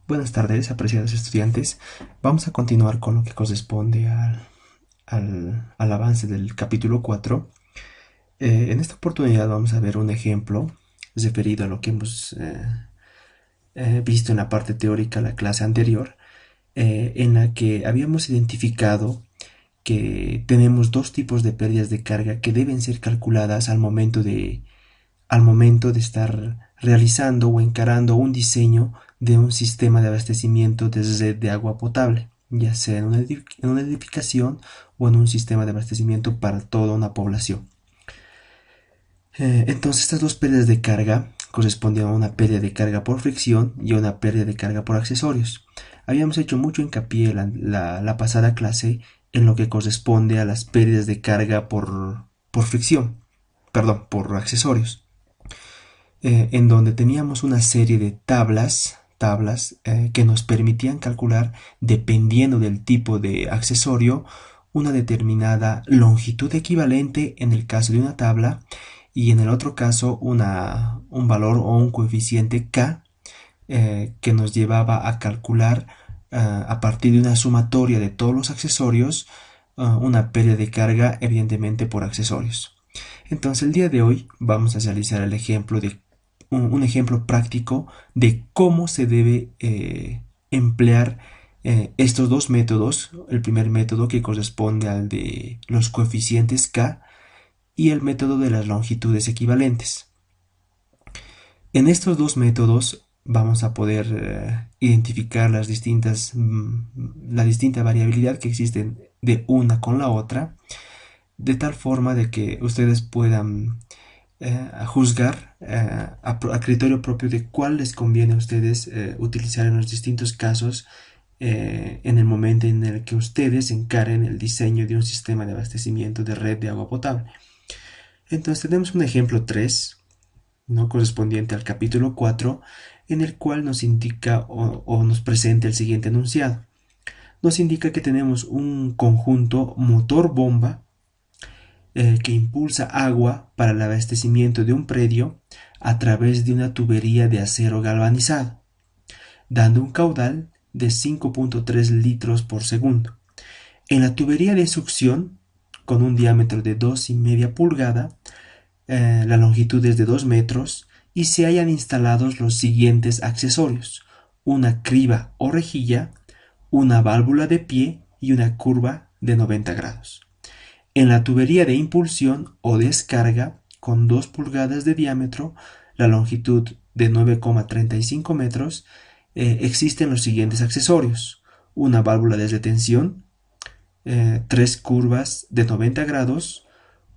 Buenas tardes, apreciados estudiantes. Vamos a continuar con lo que corresponde al avance del capítulo 4. En esta oportunidad vamos a ver un ejemplo referido a lo que hemos visto en la parte teórica de la clase anterior, en la que habíamos identificado que tenemos dos tipos de pérdidas de carga que deben ser calculadas al momento de estar realizando o encarando un diseño de un sistema de abastecimiento de red de agua potable, ya sea en una edificación o en un sistema de abastecimiento para toda una población. Entonces, estas dos pérdidas de carga correspondían a una pérdida de carga por fricción y a una pérdida de carga por accesorios. Habíamos hecho mucho hincapié la pasada clase en lo que corresponde a las pérdidas de carga por fricción, perdón, por accesorios, en donde teníamos una serie de tablas que nos permitían calcular, dependiendo del tipo de accesorio, una determinada longitud equivalente en el caso de una tabla y en el otro caso un valor o un coeficiente K, que nos llevaba a calcular, a partir de una sumatoria de todos los accesorios, una pérdida de carga evidentemente por accesorios. Entonces el día de hoy vamos a realizar el ejemplo de un ejemplo práctico de cómo se debe emplear estos dos métodos. El primer método, que corresponde al de los coeficientes K, y el método de las longitudes equivalentes. En estos dos métodos vamos a poder identificar la distinta variabilidad que existe de una con la otra, de tal forma de que ustedes puedan a juzgar a criterio propio de cuál les conviene a ustedes utilizar en los distintos casos, en el momento en el que ustedes encaren el diseño de un sistema de abastecimiento de red de agua potable. Entonces tenemos un ejemplo 3, ¿no?, correspondiente al capítulo 4, en el cual nos indica o nos presenta el siguiente enunciado. Nos indica que tenemos un conjunto motor-bomba que impulsa agua para el abastecimiento de un predio a través de una tubería de acero galvanizado, dando un caudal de 5.3 litros por segundo. En la tubería de succión, con un diámetro de 2,5 pulgadas, la longitud es de 2 metros y se hayan instalados los siguientes accesorios: una criba o rejilla, una válvula de pie y una curva de 90 grados. En la tubería de impulsión o descarga, con 2 pulgadas de diámetro, la longitud de 9,35 metros, existen los siguientes accesorios: una válvula de retención, 3 curvas de 90 grados,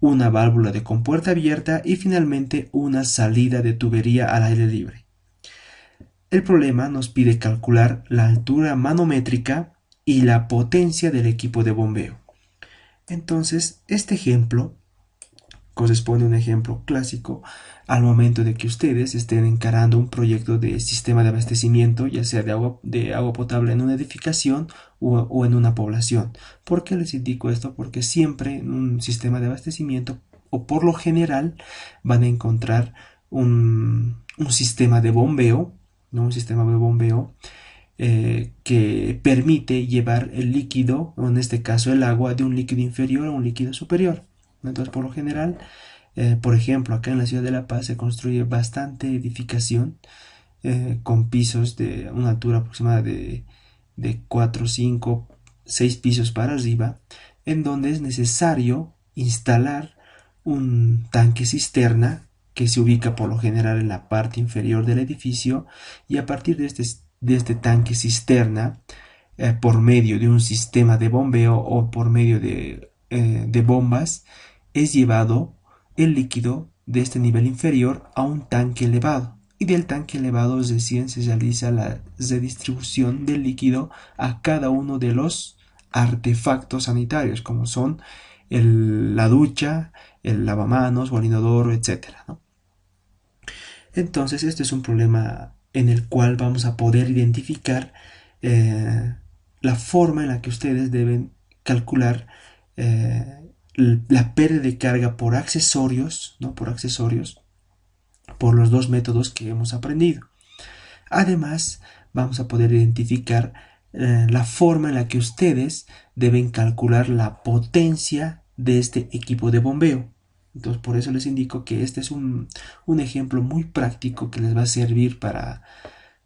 una válvula de compuerta abierta y finalmente una salida de tubería al aire libre. El problema nos pide calcular la altura manométrica y la potencia del equipo de bombeo. Entonces, este ejemplo corresponde a un ejemplo clásico al momento de que ustedes estén encarando un proyecto de sistema de abastecimiento, ya sea de agua potable en una edificación o en una población. ¿Por qué les indico esto? Porque siempre en un sistema de abastecimiento, o por lo general, van a encontrar un sistema de bombeo, ¿no? Un sistema de bombeo que permite llevar el líquido, o en este caso el agua, de un líquido inferior a un líquido superior. Entonces, por lo general, por ejemplo, acá en la ciudad de La Paz se construye bastante edificación, con pisos de una altura aproximada de 4, 5, 6 pisos para arriba, en donde es necesario instalar un tanque cisterna que se ubica por lo general en la parte inferior del edificio, y a partir de este tanque cisterna, por medio de un sistema de bombeo o por medio de bombas, es llevado el líquido de este nivel inferior a un tanque elevado, y del tanque elevado recién se realiza la redistribución del líquido a cada uno de los artefactos sanitarios, como son la ducha, el lavamanos o el inodoro, etcétera, ¿no? Entonces, este es un problema en el cual vamos a poder identificar la forma en la que ustedes deben calcular la pérdida de carga por accesorios, ¿no? Por los dos métodos que hemos aprendido. Además, vamos a poder identificar la forma en la que ustedes deben calcular la potencia de este equipo de bombeo. Entonces, por eso les indico que este es un ejemplo muy práctico que les va a servir para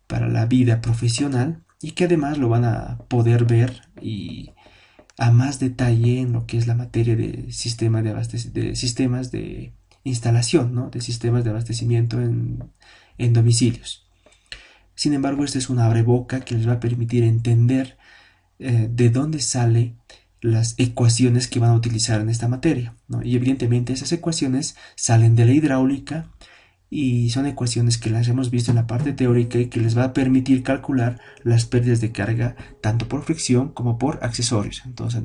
la vida profesional y que además lo van a poder ver y a más detalle en lo que es la materia de, de sistemas de instalación, ¿no? De sistemas de abastecimiento en domicilios. Sin embargo, este es un abreboca que les va a permitir entender de dónde salen las ecuaciones que van a utilizar en esta materia, ¿no? Y evidentemente esas ecuaciones salen de la hidráulica y son ecuaciones que las hemos visto en la parte teórica y que les va a permitir calcular las pérdidas de carga tanto por fricción como por accesorios. Entonces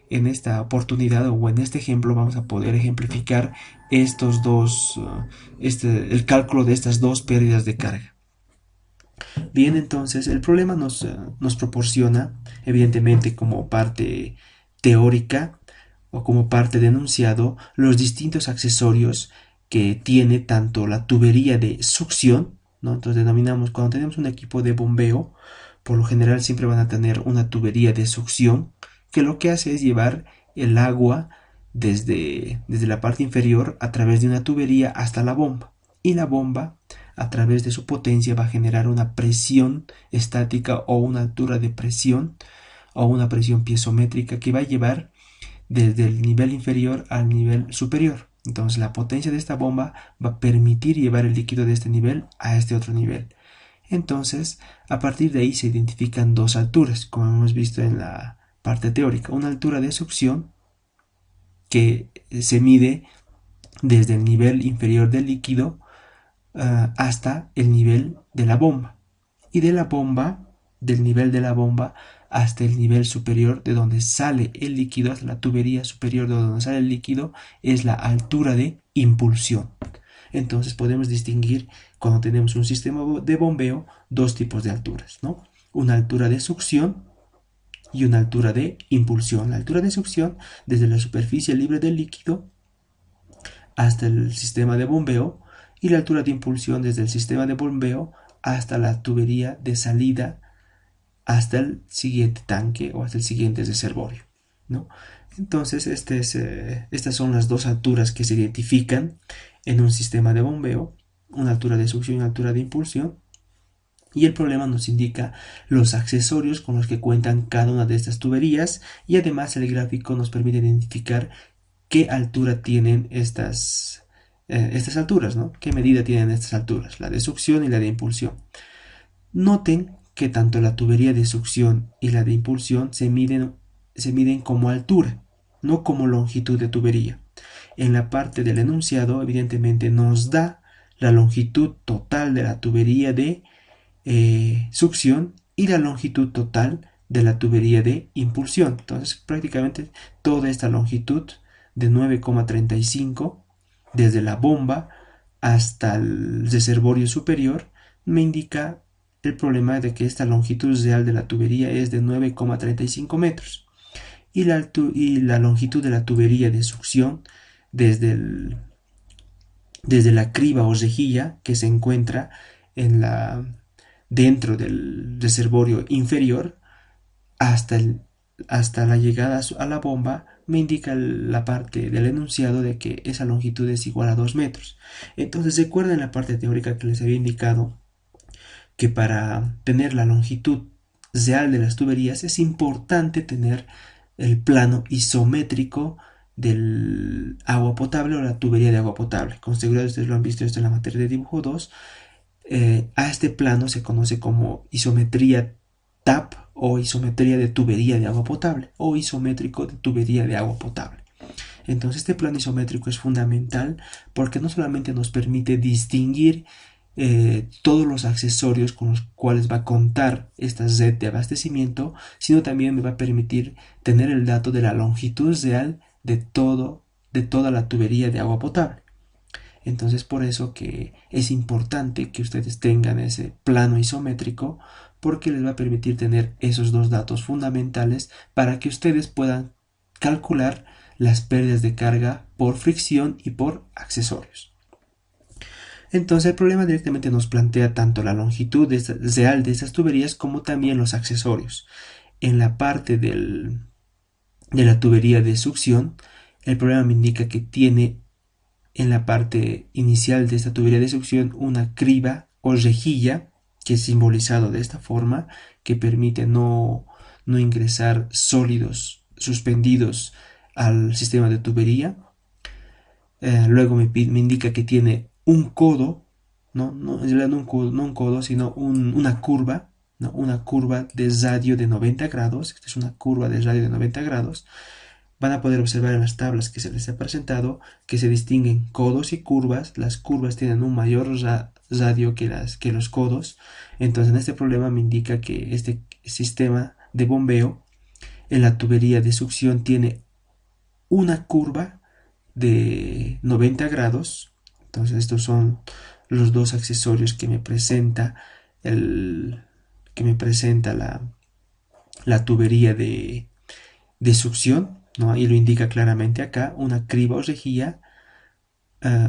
en esta oportunidad o en este ejemplo vamos a poder ejemplificar estos dos, el cálculo de estas dos pérdidas de carga. Bien, entonces el problema nos proporciona, evidentemente como parte teórica o como parte de enunciado, los distintos accesorios que tiene tanto la tubería de succión, ¿no? Entonces denominamos, cuando tenemos un equipo de bombeo, por lo general siempre van a tener una tubería de succión, que lo que hace es llevar el agua desde la parte inferior a través de una tubería hasta la bomba. Y la bomba, a través de su potencia, va a generar una presión estática o una altura de presión o una presión piezométrica que va a llevar desde el nivel inferior al nivel superior. Entonces la potencia de esta bomba va a permitir llevar el líquido de este nivel a este otro nivel. Entonces, a partir de ahí se identifican dos alturas, como hemos visto en la parte teórica. Una altura de succión que se mide desde el nivel inferior del líquido hasta el nivel de la bomba. Y de la bomba, del nivel de la bomba hasta el nivel superior de donde sale el líquido, hasta la tubería superior de donde sale el líquido, es la altura de impulsión. Entonces podemos distinguir, cuando tenemos un sistema de bombeo, dos tipos de alturas, ¿no? Una altura de succión y una altura de impulsión. La altura de succión desde la superficie libre del líquido hasta el sistema de bombeo, y la altura de impulsión desde el sistema de bombeo hasta la tubería de salida hasta el siguiente tanque o hasta el siguiente reservorio, ¿no? Entonces estas son las dos alturas que se identifican en un sistema de bombeo, una altura de succión y una altura de impulsión. Y el problema nos indica los accesorios con los que cuentan cada una de estas tuberías, y además el gráfico nos permite identificar qué altura tienen estas alturas, ¿no? ¿Qué medida tienen estas alturas? La de succión y la de impulsión. Noten que tanto la tubería de succión y la de impulsión se miden como altura, no como longitud de tubería. En la parte del enunciado, evidentemente, nos da la longitud total de la tubería de succión y la longitud total de la tubería de impulsión. Entonces, prácticamente toda esta longitud de 9,35 desde la bomba hasta el reservorio superior me indica el problema de que esta longitud real de la tubería es de 9,35 metros y la longitud de la tubería de succión desde la criba o rejilla que se encuentra dentro del reservorio inferior hasta la llegada a la bomba me indica la parte del enunciado de que esa longitud es igual a 2 metros. Entonces recuerden la parte teórica que les había indicado que para tener la longitud real de las tuberías es importante tener el plano isométrico del agua potable o la tubería de agua potable. Con seguridad ustedes lo han visto esto en la materia de dibujo 2. A este plano se conoce como isometría TAP o isometría de tubería de agua potable o isométrico de tubería de agua potable. Entonces este plano isométrico es fundamental porque no solamente nos permite distinguir todos los accesorios con los cuales va a contar esta red de abastecimiento, sino también me va a permitir tener el dato de la longitud real de toda la tubería de agua potable. Entonces por eso que es importante que ustedes tengan ese plano isométrico, porque les va a permitir tener esos dos datos fundamentales para que ustedes puedan calcular las pérdidas de carga por fricción y por accesorios. Entonces el problema directamente nos plantea tanto la longitud real de estas tuberías como también los accesorios. En la parte de la tubería de succión, el problema me indica que tiene en la parte inicial de esta tubería de succión una criba o rejilla, que es simbolizado de esta forma, que permite no ingresar sólidos suspendidos al sistema de tubería. Luego me indica que tiene un codo, no, en realidad no un codo, sino una curva, ¿no? Una curva de radio de 90 grados. Esta es una curva de radio de 90 grados. Van a poder observar en las tablas que se les ha presentado que se distinguen codos y curvas. Las curvas tienen un mayor radio que los codos. Entonces en este problema me indica que este sistema de bombeo en la tubería de succión tiene una curva de 90 grados. Entonces estos son los dos accesorios que me presenta la tubería de succión, ¿no? Y lo indica claramente acá: una criba o rejilla,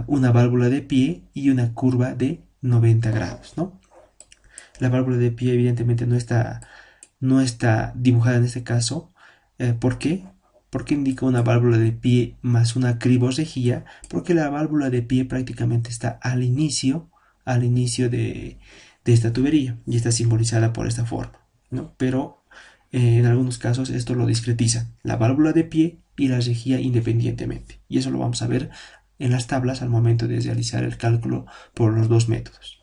una válvula de pie y una curva de 90 grados, ¿no? La válvula de pie evidentemente no está dibujada en este caso. ¿Por qué? Porque indica una válvula de pie más una criba o rejilla, porque la válvula de pie prácticamente está al inicio de esta tubería y está simbolizada por esta forma, ¿no? Pero en algunos casos esto lo discretizan, la válvula de pie y la rejilla independientemente, y eso lo vamos a ver en las tablas al momento de realizar el cálculo por los dos métodos.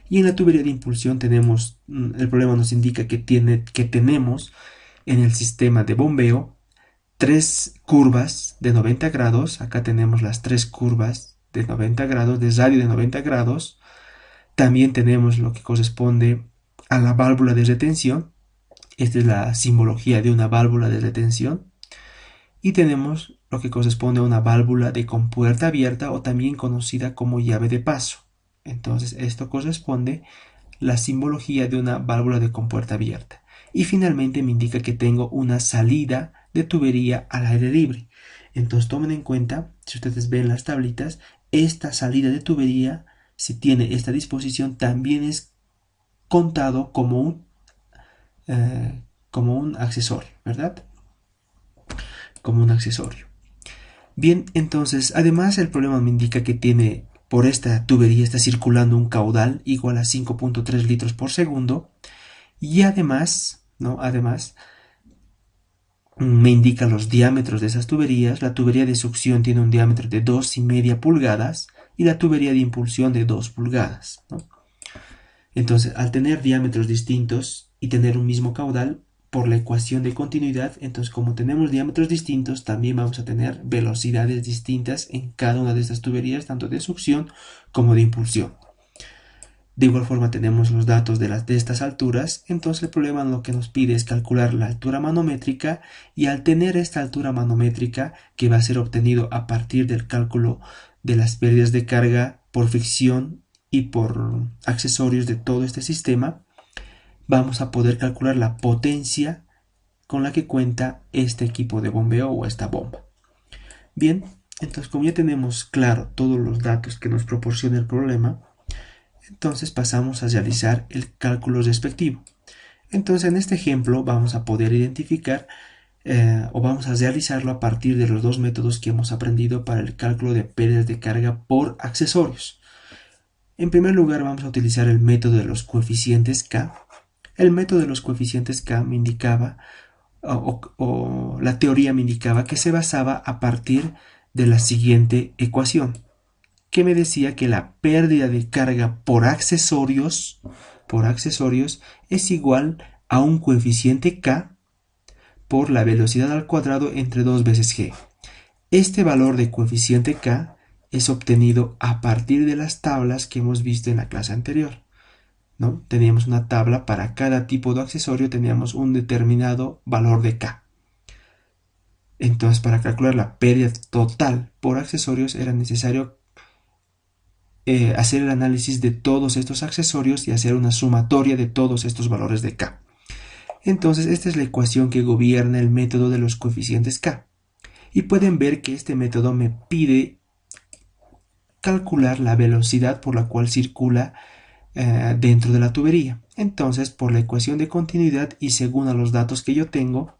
Y en la tubería de impulsión tenemos, el problema nos indica que tenemos en el sistema de bombeo tres curvas de 90 grados. Acá tenemos las tres curvas de 90 grados, de radio de 90 grados. También tenemos lo que corresponde a la válvula de retención. Esta es la simbología de una válvula de retención. Y tenemos lo que corresponde a una válvula de compuerta abierta, o también conocida como llave de paso. Entonces esto corresponde la simbología de una válvula de compuerta abierta. Y finalmente me indica que tengo una salida de tubería al aire libre. Entonces tomen en cuenta, si ustedes ven las tablitas, esta salida de tubería, si tiene esta disposición, también es contado como un accesorio, ¿verdad? Como un accesorio. Bien, entonces, además el problema me indica que tiene, por esta tubería está circulando un caudal igual a 5.3 litros por segundo, y además, ¿no? Además, me indica los diámetros de esas tuberías. La tubería de succión tiene un diámetro de 2,5 pulgadas y la tubería de impulsión de 2 pulgadas, ¿no? Entonces, al tener diámetros distintos y tener un mismo caudal, por la ecuación de continuidad, entonces como tenemos diámetros distintos, también vamos a tener velocidades distintas en cada una de estas tuberías, tanto de succión como de impulsión. De igual forma tenemos los datos de estas alturas. Entonces el problema lo que nos pide es calcular la altura manométrica, y al tener esta altura manométrica, que va a ser obtenido a partir del cálculo de las pérdidas de carga por fricción y por accesorios de todo este sistema, vamos a poder calcular la potencia con la que cuenta este equipo de bombeo o esta bomba. Bien, entonces como ya tenemos claro todos los datos que nos proporciona el problema, entonces pasamos a realizar el cálculo respectivo. Entonces en este ejemplo vamos a poder identificar o vamos a realizarlo a partir de los dos métodos que hemos aprendido para el cálculo de pérdidas de carga por accesorios. En primer lugar vamos a utilizar el método de los coeficientes K. El método de los coeficientes K me indicaba, o la teoría me indicaba, que se basaba a partir de la siguiente ecuación, que me decía que la pérdida de carga por accesorios es igual a un coeficiente K por la velocidad al cuadrado entre 2 veces G. Este valor de coeficiente K es obtenido a partir de las tablas que hemos visto en la clase anterior, ¿no? Teníamos una tabla para cada tipo de accesorio, teníamos un determinado valor de K. Entonces, para calcular la pérdida total por accesorios era necesario hacer el análisis de todos estos accesorios y hacer una sumatoria de todos estos valores de K. Entonces, esta es la ecuación que gobierna el método de los coeficientes K. Y pueden ver que este método me pide calcular la velocidad por la cual circula dentro de la tubería. Entonces, por la ecuación de continuidad y según a los datos que yo tengo,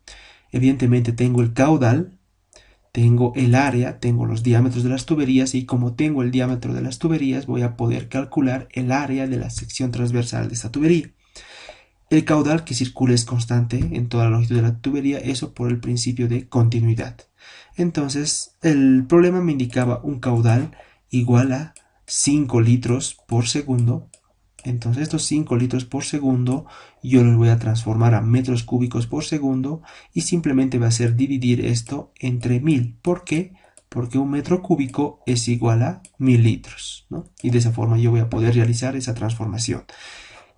evidentemente tengo el caudal, tengo el área, tengo los diámetros de las tuberías y como tengo el diámetro de las tuberías voy a poder calcular el área de la sección transversal de esta tubería. El caudal que circula es constante en toda la longitud de la tubería, eso por el principio de continuidad. Entonces, el problema me indicaba un caudal igual a 5 litros por segundo. Entonces, estos 5 litros por segundo yo los voy a transformar a metros cúbicos por segundo y simplemente va a ser dividir esto entre 1000. ¿Por qué? Porque un metro cúbico es igual a 1000 litros, ¿no? Y de esa forma yo voy a poder realizar esa transformación.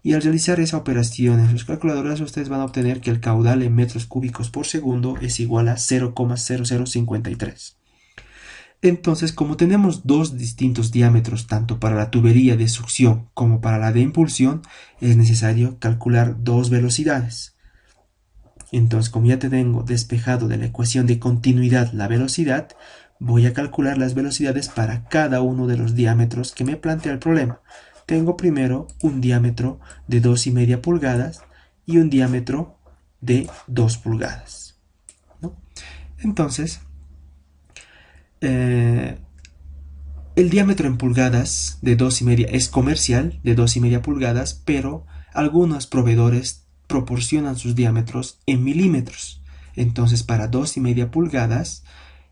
Y al realizar esa operación en sus calculadoras, ustedes van a obtener que el caudal en metros cúbicos por segundo es igual a 0,0053. Entonces, como tenemos dos distintos diámetros, tanto para la tubería de succión como para la de impulsión, es necesario calcular dos velocidades. Entonces, como ya tengo despejado de la ecuación de continuidad la velocidad, voy a calcular las velocidades para cada uno de los diámetros que me plantea el problema. Tengo primero un diámetro de 2,5 pulgadas y un diámetro de 2 pulgadas, ¿no? Entonces, el diámetro en pulgadas de 2,5 es comercial, de 2,5 pulgadas, pero algunos proveedores proporcionan sus diámetros en milímetros. Entonces, para 2,5 pulgadas,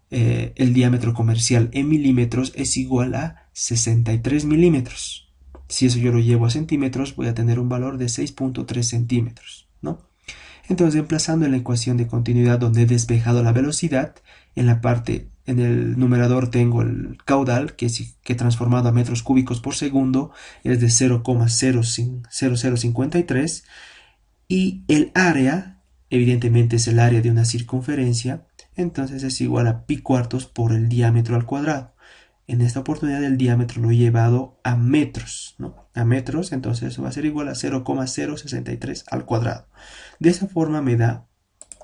el diámetro comercial en milímetros es igual a 63 milímetros. Si eso yo lo llevo a centímetros, voy a tener un valor de 6,3 centímetros, ¿no? Entonces, emplazando en la ecuación de continuidad donde he despejado la velocidad, en el numerador tengo el caudal, que transformado a metros cúbicos por segundo es de 0,0053, y el área, evidentemente es el área de una circunferencia, entonces es igual a pi cuartos por el diámetro al cuadrado. En esta oportunidad el diámetro lo he llevado a metros, ¿no? A metros, entonces eso va a ser igual a 0,063 al cuadrado. De esa forma me da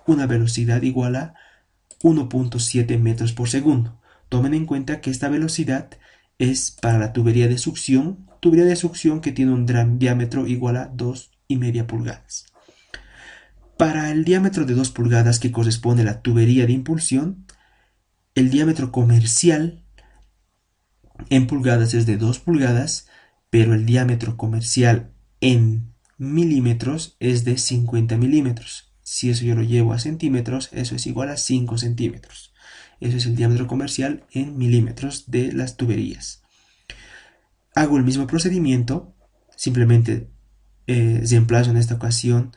una velocidad igual a 1,7 metros por segundo. Tomen en cuenta que esta velocidad es para la tubería de succión que tiene un diámetro igual a 2,5 pulgadas. Para el diámetro de 2 pulgadas que corresponde a la tubería de impulsión, el diámetro comercial en pulgadas es de 2 pulgadas, pero el diámetro comercial en milímetros es de 50 milímetros. Si eso yo lo llevo a centímetros, eso es igual a 5 centímetros. Eso es el diámetro comercial en milímetros de las tuberías. Hago el mismo procedimiento, simplemente reemplazo en esta ocasión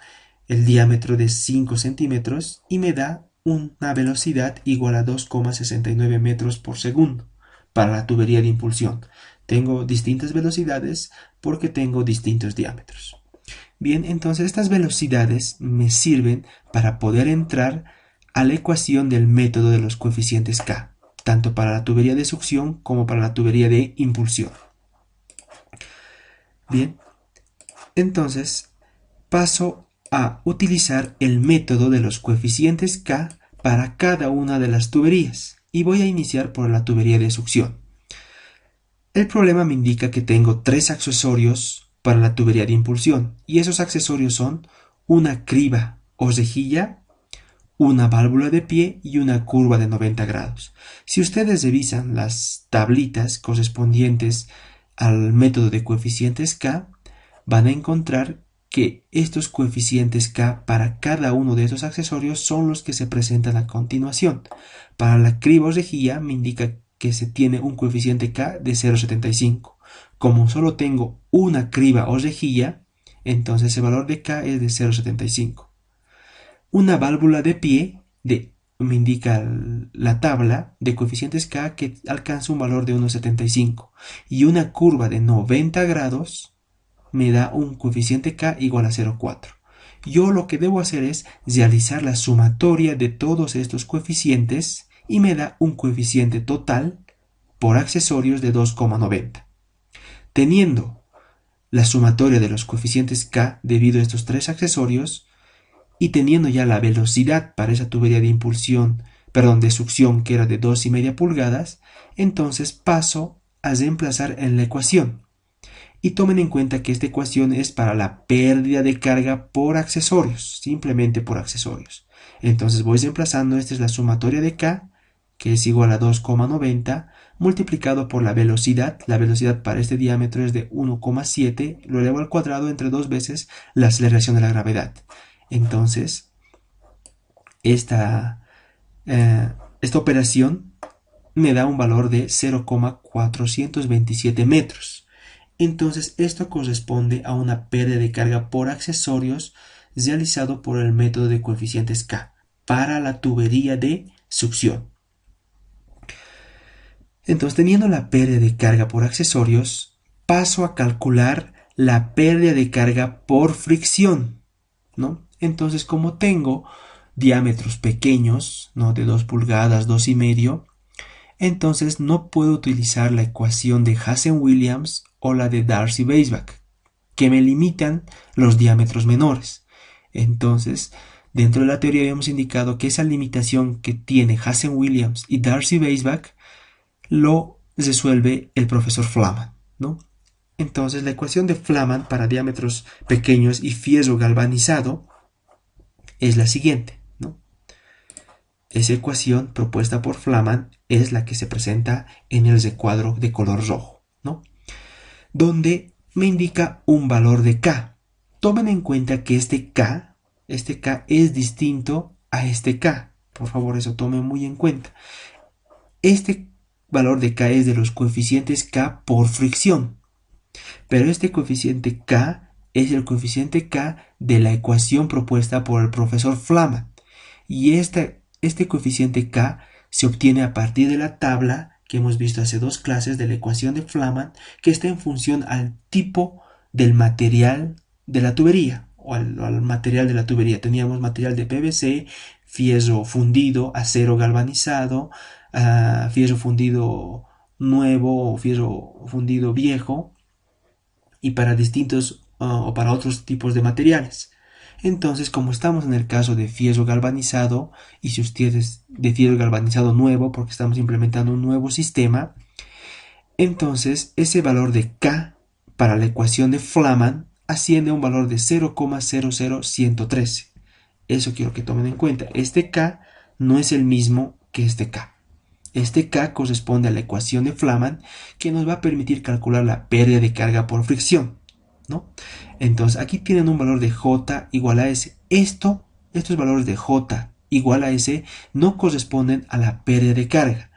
el diámetro de 5 centímetros y me da una velocidad igual a 2,69 metros por segundo para la tubería de impulsión. Tengo distintas velocidades porque tengo distintos diámetros. Bien, entonces estas velocidades me sirven para poder entrar a la ecuación del método de los coeficientes K, tanto para la tubería de succión como para la tubería de impulsión. Bien, entonces paso a utilizar el método de los coeficientes K para cada una de las tuberías y voy a iniciar por la tubería de succión. El problema me indica que tengo 3 accesorios para la tubería de impulsión y esos accesorios son una criba o rejilla, una válvula de pie y una curva de 90 grados. Si ustedes revisan las tablitas correspondientes al método de coeficientes K, van a encontrar que estos coeficientes K para cada uno de esos accesorios son los que se presentan a continuación. Para la criba o rejilla me indica que se tiene un coeficiente K de 0,75. Como solo tengo una criba o rejilla, entonces el valor de K es de 0,75. Una válvula de pie me indica la tabla de coeficientes K que alcanza un valor de 1,75 y una curva de 90 grados me da un coeficiente K igual a 0,4. Yo lo que debo hacer es realizar la sumatoria de todos estos coeficientes y me da un coeficiente total por accesorios de 2,90. Teniendo la sumatoria de los coeficientes K debido a estos 3 accesorios y teniendo ya la velocidad para esa tubería de impulsión, de succión que era de 2,5 pulgadas, entonces paso a reemplazar en la ecuación. Y tomen en cuenta que esta ecuación es para la pérdida de carga por accesorios, simplemente por accesorios. Entonces voy reemplazando, esta es la sumatoria de K, que es igual a 2,90, multiplicado por la velocidad. La velocidad para este diámetro es de 1,7, lo elevo al cuadrado entre 2 veces la aceleración de la gravedad. Entonces, esta operación me da un valor de 0,427 metros. Entonces esto corresponde a una pérdida de carga por accesorios realizado por el método de coeficientes K para la tubería de succión. Entonces, teniendo la pérdida de carga por accesorios, paso a calcular la pérdida de carga por fricción, ¿no? Entonces, como tengo diámetros pequeños, ¿no? De 2 pulgadas, 2,5, entonces no puedo utilizar la ecuación de Hazen-Williams o la de Darcy-Weisbach, que me limitan los diámetros menores. Entonces, dentro de la teoría habíamos indicado que esa limitación que tiene Hazen-Williams y Darcy-Weisbach lo resuelve el profesor Flaman, ¿no? Entonces, la ecuación de Flaman para diámetros pequeños y fierro galvanizado es la siguiente, ¿no? Esa ecuación propuesta por Flaman es la que se presenta en el recuadro de color rojo, ¿no? Donde me indica un valor de K. Tomen en cuenta que este K es distinto a este K. Por favor, eso tomen muy en cuenta. Este valor de K es de los coeficientes K por fricción. Pero este coeficiente K es el coeficiente K de la ecuación propuesta por el profesor Flaman. Y este coeficiente K se obtiene a partir de la tabla que hemos visto hace 2 clases de la ecuación de Flaman, que está en función al tipo del material de la tubería o al material de la tubería. Teníamos material de PVC, fierro fundido, acero galvanizado, fierro fundido nuevo o fierro fundido viejo, y para distintos o para otros tipos de materiales. Entonces, como estamos en el caso de fierro galvanizado, y si ustedes de fierro galvanizado nuevo, porque estamos implementando un nuevo sistema, entonces ese valor de K para la ecuación de Flaman asciende a un valor de 0,00113. Eso quiero que tomen en cuenta. Este K no es el mismo que este K. Este K corresponde a la ecuación de Flaman, que nos va a permitir calcular la pérdida de carga por fricción, ¿no? Entonces aquí tienen un valor de J igual a S. Estos valores de J igual a S no corresponden a la pérdida de carga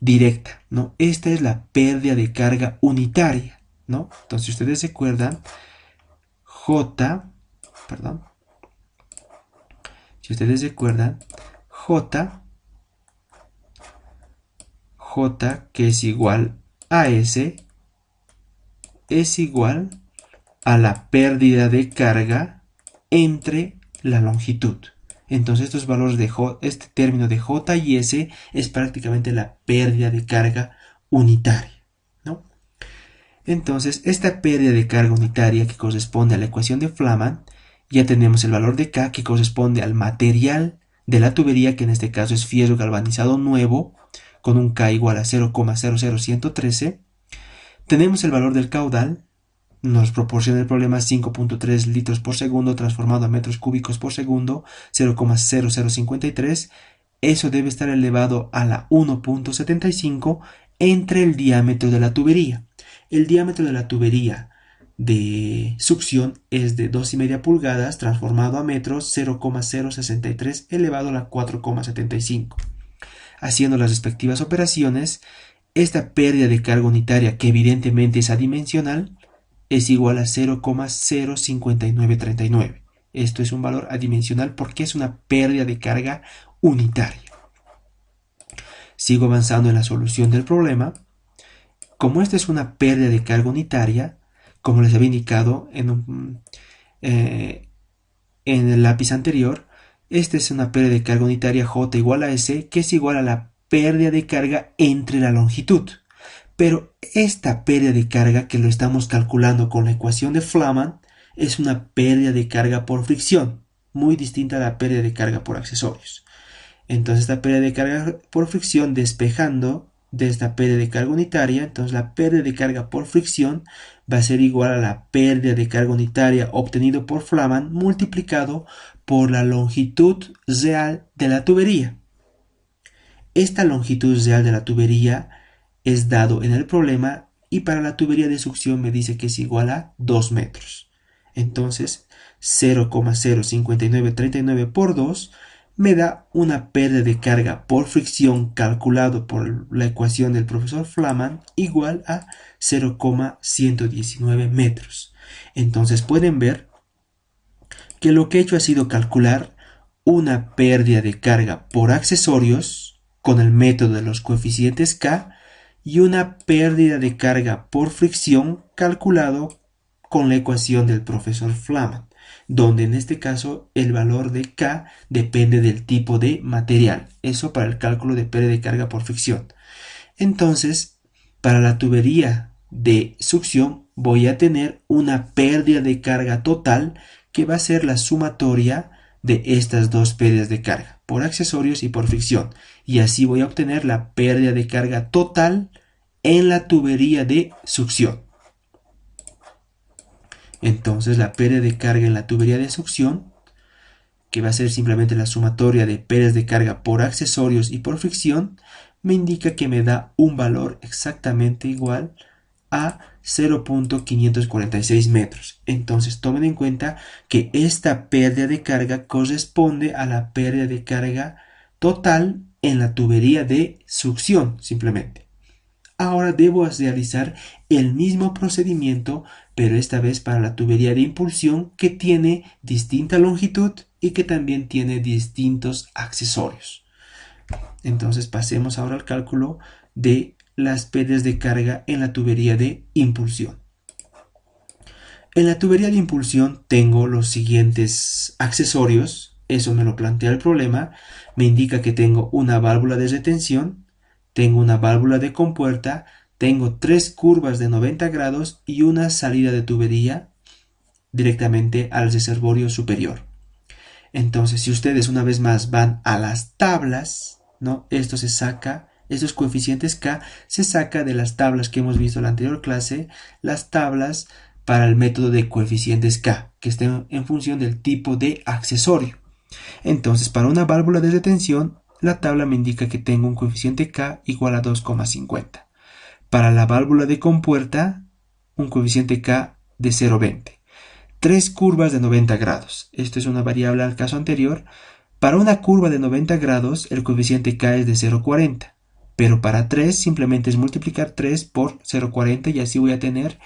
directa, ¿no? Esta es la pérdida de carga unitaria, ¿no? Entonces, si ustedes recuerdan, J, que es igual a S, es igual a la pérdida de carga entre la longitud. Entonces estos valores de este término de J y S es prácticamente la pérdida de carga unitaria, ¿no? Entonces esta pérdida de carga unitaria que corresponde a la ecuación de Flaman, ya tenemos el valor de K que corresponde al material de la tubería, que en este caso es fierro galvanizado nuevo, con un K igual a 0,00113. Tenemos el valor del caudal, nos proporciona el problema 5.3 litros por segundo transformado a metros cúbicos por segundo, 0,0053. Eso debe estar elevado a la 1.75 entre el diámetro de la tubería. El diámetro de la tubería de succión es de 2,5 pulgadas transformado a metros, 0,063 elevado a la 4,75. Haciendo las respectivas operaciones, esta pérdida de carga unitaria, que evidentemente es adimensional, es igual a 0,05939. Esto es un valor adimensional porque es una pérdida de carga unitaria. Sigo avanzando en la solución del problema. Como esta es una pérdida de carga unitaria, como les había indicado en el lápiz anterior, esta es una pérdida de carga unitaria J igual a S, que es igual a la pérdida de carga entre la longitud. Pero esta pérdida de carga, que lo estamos calculando con la ecuación de Flaman, es una pérdida de carga por fricción, muy distinta a la pérdida de carga por accesorios. Entonces esta pérdida de carga por fricción, despejando de esta pérdida de carga unitaria. Entonces la pérdida de carga por fricción va a ser igual a la pérdida de carga unitaria obtenido por Flaman multiplicado por la longitud real de la tubería. Esta longitud real de la tubería es dado en el problema y para la tubería de succión me dice que es igual a 2 metros. Entonces 0,05939 por 2 me da una pérdida de carga por fricción calculado por la ecuación del profesor Flaman igual a 0,119 metros. Entonces pueden ver que lo que he hecho ha sido calcular una pérdida de carga por accesorios con el método de los coeficientes K y una pérdida de carga por fricción calculado con la ecuación del profesor Flaman, donde en este caso el valor de K depende del tipo de material. Eso para el cálculo de pérdida de carga por fricción. Entonces, para la tubería de succión voy a tener una pérdida de carga total que va a ser la sumatoria de estas dos pérdidas de carga, por accesorios y por fricción. Y así voy a obtener la pérdida de carga total en la tubería de succión. Entonces la pérdida de carga en la tubería de succión, que va a ser simplemente la sumatoria de pérdidas de carga por accesorios y por fricción, me indica que me da un valor exactamente igual a 0.546 metros. Entonces tomen en cuenta que esta pérdida de carga corresponde a la pérdida de carga total en la tubería de succión simplemente. Ahora debo realizar el mismo procedimiento, pero esta vez para la tubería de impulsión que tiene distinta longitud y que también tiene distintos accesorios. Entonces pasemos ahora al cálculo de las pérdidas de carga en la tubería de impulsión. En la tubería de impulsión tengo los siguientes accesorios. Eso me lo plantea el problema. Me indica que tengo una válvula de retención, tengo una válvula de compuerta, tengo 3 curvas de 90 grados y una salida de tubería directamente al reservorio superior. Entonces, si ustedes una vez más van a las tablas, ¿no? Esto se saca, estos coeficientes K se saca de las tablas que hemos visto en la anterior clase, las tablas para el método de coeficientes K, que estén en función del tipo de accesorio. Entonces, para una válvula de retención, la tabla me indica que tengo un coeficiente K igual a 2,50. Para la válvula de compuerta, un coeficiente K de 0,20. 3 curvas de 90 grados. Esto es una variable al caso anterior. Para una curva de 90 grados, el coeficiente K es de 0,40. Pero para 3 simplemente es multiplicar 3 por 0,40 y así voy a tener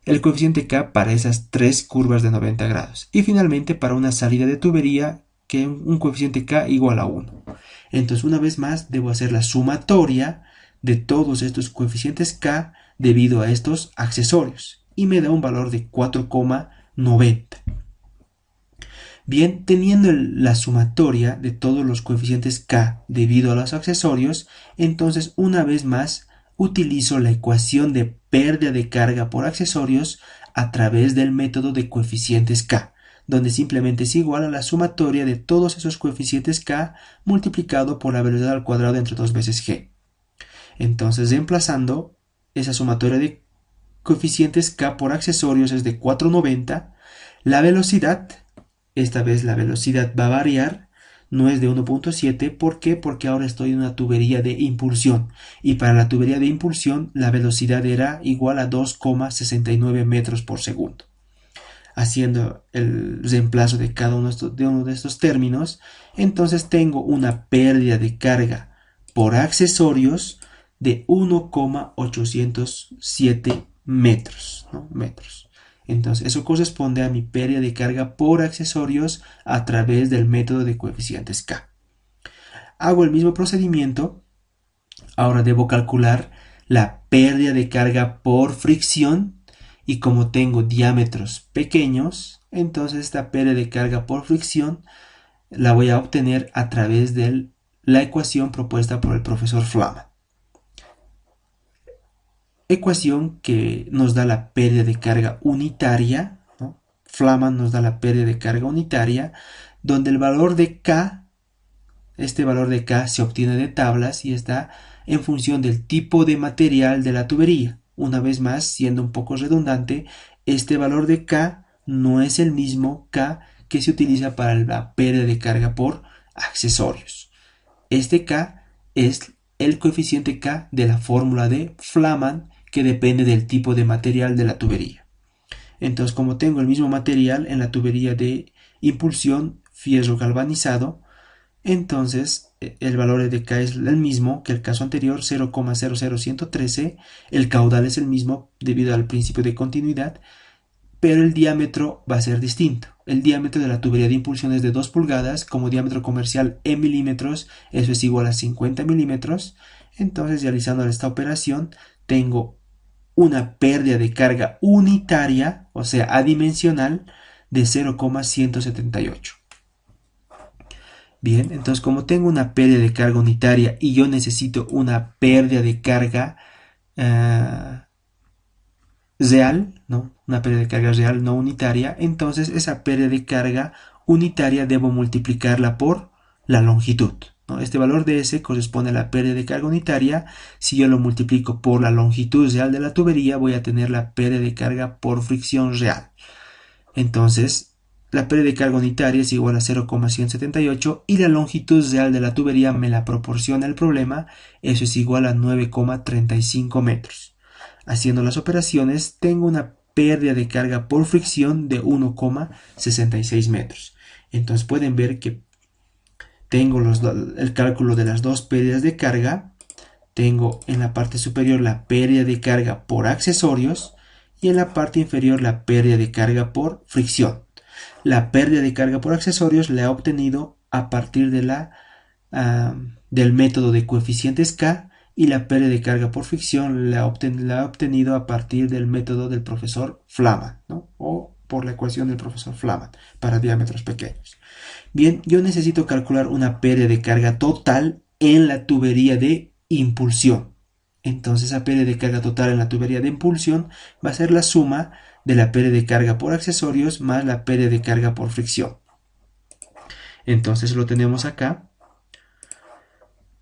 el coeficiente K para esas 3 curvas de 90 grados. Y finalmente para una salida de tubería, que un coeficiente K igual a 1. Entonces una vez más debo hacer la sumatoria de todos estos coeficientes K debido a estos accesorios. Y me da un valor de 4,90. Bien, teniendo la sumatoria de todos los coeficientes K debido a los accesorios, entonces una vez más utilizo la ecuación de pérdida de carga por accesorios a través del método de coeficientes K, donde simplemente es igual a la sumatoria de todos esos coeficientes K multiplicado por la velocidad al cuadrado entre 2 veces G. Entonces, reemplazando esa sumatoria de coeficientes K por accesorios es de 4,90, la velocidad, esta vez la velocidad va a variar, no es de 1,7, ¿por qué? Porque ahora estoy en una tubería de impulsión y para la tubería de impulsión la velocidad era igual a 2,69 metros por segundo. Haciendo el reemplazo de cada uno de estos términos, entonces tengo una pérdida de carga por accesorios de 1,807 metros, ¿no? Entonces eso corresponde a mi pérdida de carga por accesorios a través del método de coeficientes K. Hago el mismo procedimiento. Ahora debo calcular la pérdida de carga por fricción y como tengo diámetros pequeños, entonces esta pérdida de carga por fricción la voy a obtener a través de la ecuación propuesta por el profesor Flaman. Ecuación que nos da la pérdida de carga unitaria, ¿no? Flaman nos da la pérdida de carga unitaria, donde el valor de K, este valor de K se obtiene de tablas y está en función del tipo de material de la tubería. Una vez más, siendo un poco redundante, este valor de K no es el mismo K que se utiliza para la pérdida de carga por accesorios. Este K es el coeficiente K de la fórmula de Flaman, que depende del tipo de material de la tubería. Entonces, como tengo el mismo material en la tubería de impulsión fierro galvanizado, entonces el valor de K es el mismo que el caso anterior, 0,00113. El caudal es el mismo debido al principio de continuidad, pero el diámetro va a ser distinto. El diámetro de la tubería de impulsión es de 2 pulgadas, como diámetro comercial en milímetros, eso es igual a 50 milímetros. Entonces, realizando esta operación, tengo una pérdida de carga unitaria, o sea, adimensional, de 0,178. Bien, entonces como tengo una pérdida de carga unitaria y yo necesito una pérdida de carga real, ¿no? Una pérdida de carga real no unitaria, entonces esa pérdida de carga unitaria debo multiplicarla por la longitud, ¿no? Este valor de S corresponde a la pérdida de carga unitaria. Si yo lo multiplico por la longitud real de la tubería, voy a tener la pérdida de carga por fricción real. Entonces, la pérdida de carga unitaria es igual a 0,178 y la longitud real de la tubería me la proporciona el problema, eso es igual a 9,35 metros. Haciendo las operaciones, tengo una pérdida de carga por fricción de 1,66 metros. Entonces pueden ver que tengo el cálculo de las dos pérdidas de carga. Tengo en la parte superior la pérdida de carga por accesorios y en la parte inferior la pérdida de carga por fricción. La pérdida de carga por accesorios la he obtenido a partir de del método de coeficientes K, y la pérdida de carga por fricción la he obtenido a partir del método del profesor Flaman, ¿no? O por la ecuación del profesor Flaman para diámetros pequeños. Bien, yo necesito calcular una pérdida de carga total en la tubería de impulsión. Entonces, la pérdida de carga total en la tubería de impulsión va a ser la suma de la pérdida de carga por accesorios más la pérdida de carga por fricción. Entonces lo tenemos acá.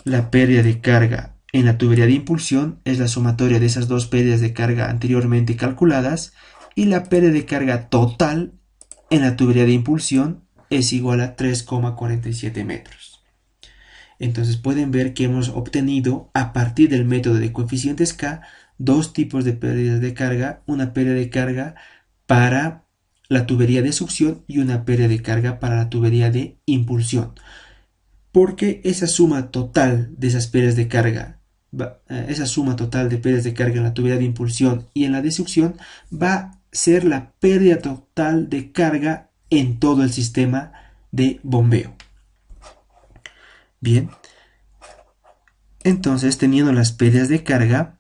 La pérdida de carga en la tubería de impulsión es la sumatoria de esas dos pérdidas de carga anteriormente calculadas, y la pérdida de carga total en la tubería de impulsión es igual a 3,47 metros. Entonces pueden ver que hemos obtenido a partir del método de coeficientes K dos tipos de pérdidas de carga, una pérdida de carga para la tubería de succión y una pérdida de carga para la tubería de impulsión. Porque esa suma total de esas pérdidas de carga, esa suma total de pérdidas de carga en la tubería de impulsión y en la de succión va a ser la pérdida total de carga en todo el sistema de bombeo. Bien, entonces teniendo las pérdidas de carga,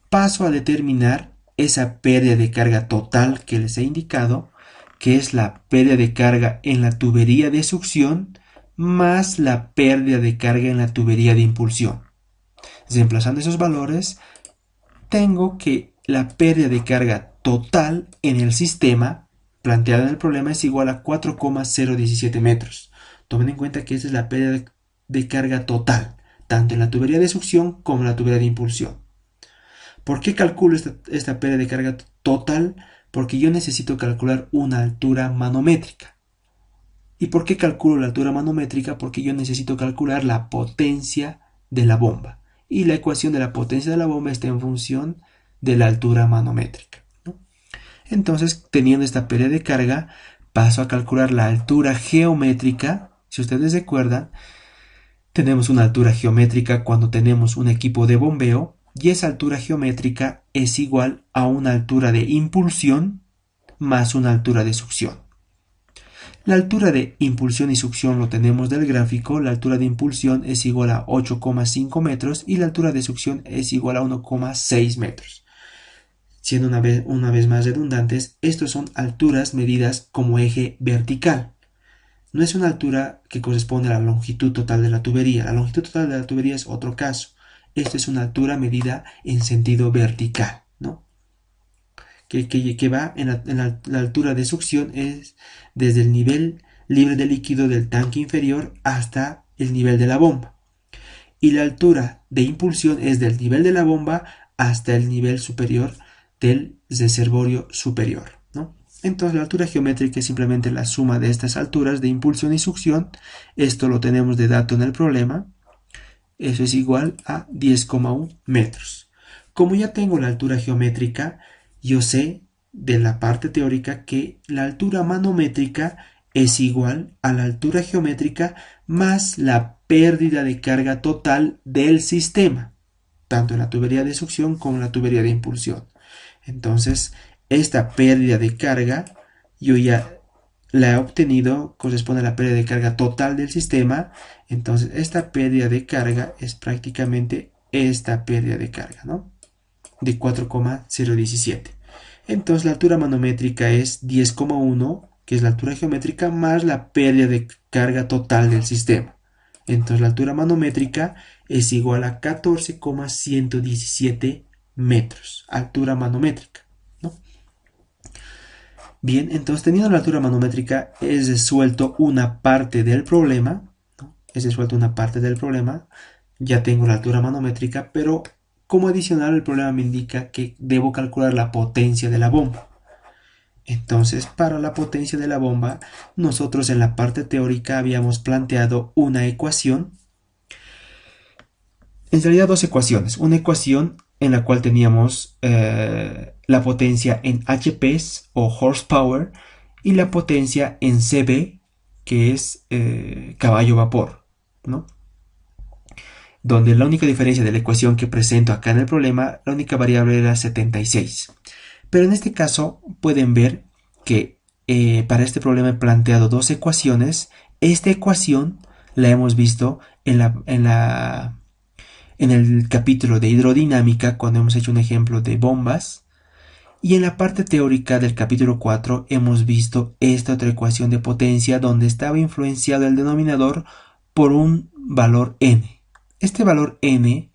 paso a determinar esa pérdida de carga total que les he indicado, que es la pérdida de carga en la tubería de succión más la pérdida de carga en la tubería de impulsión. Reemplazando esos valores, tengo que la pérdida de carga total en el sistema planteada en el problema es igual a 4,017 metros. Tomen en cuenta que esa es la pérdida de carga total, tanto en la tubería de succión como en la tubería de impulsión. ¿Por qué calculo esta pérdida de carga total? Porque yo necesito calcular una altura manométrica. ¿Y por qué calculo la altura manométrica? Porque yo necesito calcular la potencia de la bomba. Y la ecuación de la potencia de la bomba está en función de la altura manométrica, ¿no? Entonces, teniendo esta pérdida de carga, paso a calcular la altura geométrica. Si ustedes recuerdan, tenemos una altura geométrica cuando tenemos un equipo de bombeo, y esa altura geométrica es igual a una altura de impulsión más una altura de succión. La altura de impulsión y succión lo tenemos del gráfico. La altura de impulsión es igual a 8,5 metros y la altura de succión es igual a 1,6 metros. Siendo una vez más redundantes, estos son alturas medidas como eje vertical. No es una altura que corresponde a la longitud total de la tubería. La longitud total de la tubería es otro caso. Esto es una altura medida en sentido vertical, ¿no? Que va en la altura de succión es desde el nivel libre de líquido del tanque inferior hasta el nivel de la bomba. y la altura de impulsión es del nivel de la bomba hasta el nivel superior del reservorio superior, ¿no? Entonces la altura geométrica es simplemente la suma de estas alturas de impulsión y succión. Esto lo tenemos de dato en el problema. Eso es igual a 10,1 metros. Como ya tengo la altura geométrica, yo sé de la parte teórica que la altura manométrica es igual a la altura geométrica más la pérdida de carga total del sistema, tanto en la tubería de succión como en la tubería de impulsión. Entonces, esta pérdida de carga yo ya la he obtenido, corresponde a la pérdida de carga total del sistema. Entonces, esta pérdida de carga es prácticamente esta pérdida de carga, ¿no? De 4,017. Entonces, la altura manométrica es 10,1, que es la altura geométrica, más la pérdida de carga total del sistema. Entonces, la altura manométrica es igual a 14,117 metros. Altura manométrica, ¿no? Bien, entonces teniendo la altura manométrica, es resuelto una parte del problema, ¿no? Es resuelto una parte del problema. Ya tengo la altura manométrica, pero como adicional el problema me indica que debo calcular la potencia de la bomba. Entonces, para la potencia de la bomba, nosotros en la parte teórica habíamos planteado una ecuación, en realidad dos ecuaciones. Una ecuación en la cual teníamos la potencia en HPs o horsepower y la potencia en CB, que es caballo vapor, ¿no? Donde la única diferencia de la ecuación que presento acá en el problema, la única variable era 76. Pero en este caso pueden ver que para este problema he planteado dos ecuaciones. Esta ecuación la hemos visto en el capítulo de hidrodinámica cuando hemos hecho un ejemplo de bombas. Y en la parte teórica del capítulo 4 hemos visto esta otra ecuación de potencia donde estaba influenciado el denominador por un valor n. Este valor n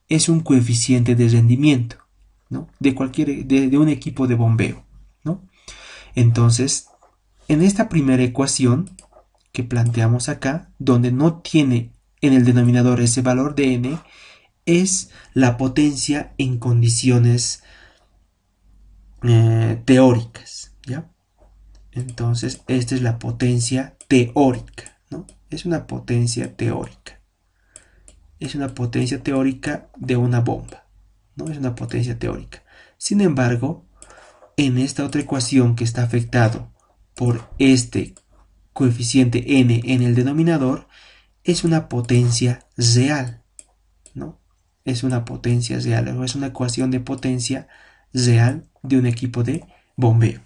es un coeficiente de rendimiento, ¿no? de un equipo de bombeo, ¿no? Entonces, en esta primera ecuación que planteamos acá, donde no tiene en el denominador ese valor de n, es la potencia en condiciones teóricas, ¿ya? Entonces, esta es la potencia teórica, ¿no? Es una potencia teórica. Es una potencia teórica de una bomba, ¿no? Es una potencia teórica. Sin embargo, en esta otra ecuación que está afectado por este coeficiente n en el denominador, es una potencia real, ¿no? Es una potencia real, o es una ecuación de potencia real de un equipo de bombeo.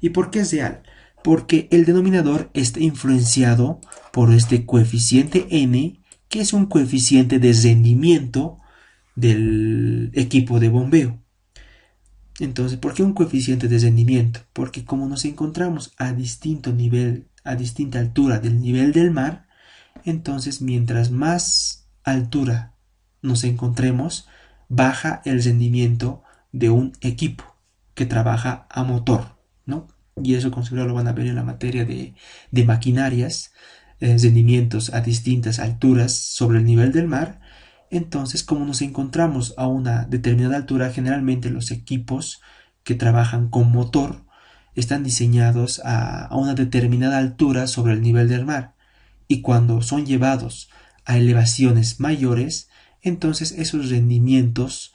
¿Y por qué es real? Porque el denominador está influenciado por este coeficiente n, que es un coeficiente de rendimiento del equipo de bombeo. Entonces, ¿por qué un coeficiente de rendimiento? Porque como nos encontramos a distinto nivel, a distinta altura del nivel del mar, entonces mientras más altura nos encontremos, baja el rendimiento de un equipo que trabaja a motor, ¿no? Y eso con seguridad lo van a ver en la materia de maquinarias, rendimientos a distintas alturas sobre el nivel del mar. Entonces, como nos encontramos a una determinada altura, generalmente los equipos que trabajan con motor están diseñados a una determinada altura sobre el nivel del mar. Y cuando son llevados a elevaciones mayores, entonces esos rendimientos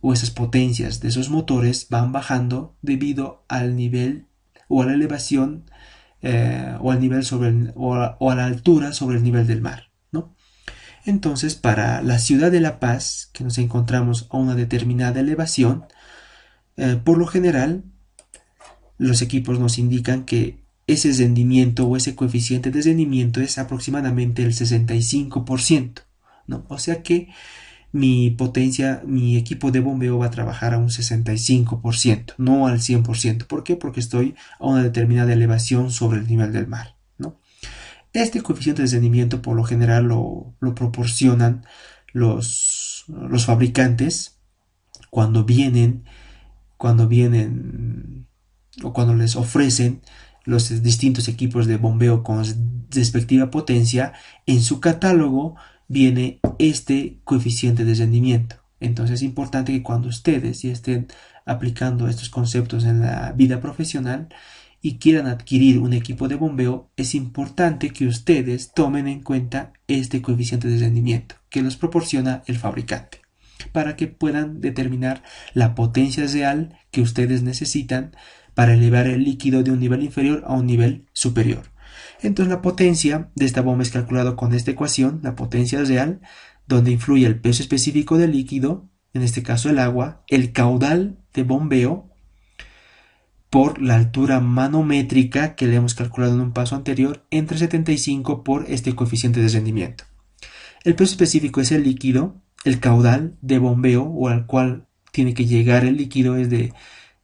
o esas potencias de esos motores van bajando debido al nivel o a la elevación o al nivel o a la altura sobre el nivel del mar, ¿no? Entonces, para la ciudad de La Paz, que nos encontramos a una determinada elevación, por lo general, los equipos nos indican que ese rendimiento o ese coeficiente de rendimiento es aproximadamente el 65%, ¿no? O sea que mi equipo de bombeo va a trabajar a un 65%, no al 100%. ¿Por qué? Porque estoy a una determinada elevación sobre el nivel del mar, ¿no? Este coeficiente de rendimiento por lo general lo proporcionan los fabricantes cuando vienen o cuando les ofrecen los distintos equipos de bombeo con respectiva potencia. En su catálogo viene este coeficiente de rendimiento. Entonces es importante que cuando ustedes ya estén aplicando estos conceptos en la vida profesional y quieran adquirir un equipo de bombeo, es importante que ustedes tomen en cuenta este coeficiente de rendimiento que los proporciona el fabricante, para que puedan determinar la potencia real que ustedes necesitan para elevar el líquido de un nivel inferior a un nivel superior. Entonces la potencia de esta bomba es calculada con esta ecuación, la potencia real, donde influye el peso específico del líquido, en este caso el agua, el caudal de bombeo, por la altura manométrica que le hemos calculado en un paso anterior, entre 75 por este coeficiente de rendimiento. El peso específico es el líquido, el caudal de bombeo o al cual tiene que llegar el líquido es de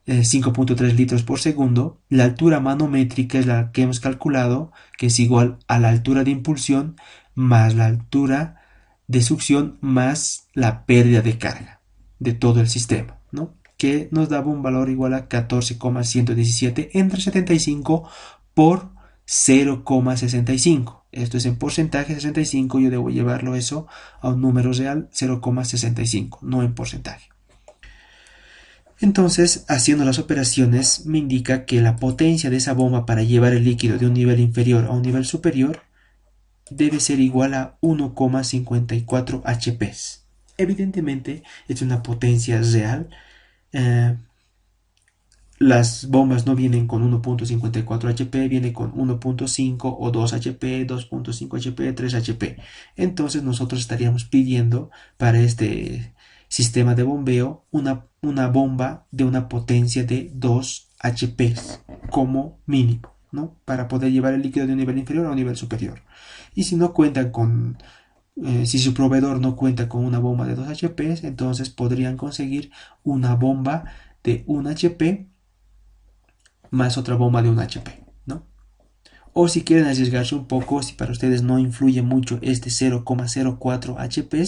5.3 litros por segundo. La altura manométrica es la que hemos calculado, que es igual a la altura de impulsión más la altura de succión más la pérdida de carga de todo el sistema, ¿no? Que nos daba un valor igual a 14,117 entre 75 por 0,65. Esto es en porcentaje 65, yo debo llevarlo eso a un número real 0,65, no en porcentaje. Entonces, haciendo las operaciones, me indica que la potencia de esa bomba para llevar el líquido de un nivel inferior a un nivel superior debe ser igual a 1,54 HP. Evidentemente, es una potencia real. Las bombas no vienen con 1.54 HP, vienen con 1.5 o 2 HP, 2.5 HP, 3 HP. Entonces nosotros estaríamos pidiendo para este sistema de bombeo una bomba de una potencia de 2 HP como mínimo, ¿no? Para poder llevar el líquido de un nivel inferior a un nivel superior. Y si no cuentan con si su proveedor no cuenta con una bomba de 2 HP, entonces podrían conseguir una bomba de 1 HP más otra bomba de 1 HP, ¿no? O si quieren arriesgarse un poco, si para ustedes no influye mucho este 0,04 HP,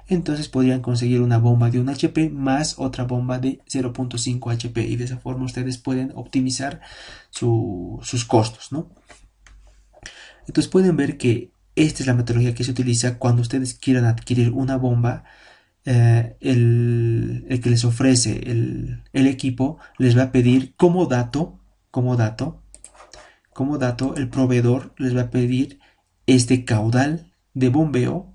entonces podrían conseguir una bomba de 1 HP más otra bomba de 0.5 HP y de esa forma ustedes pueden optimizar sus costos, ¿no? Entonces pueden ver que esta es la metodología que se utiliza cuando ustedes quieran adquirir una bomba. El que les ofrece el equipo les va a pedir como dato, el proveedor les va a pedir este caudal de bombeo,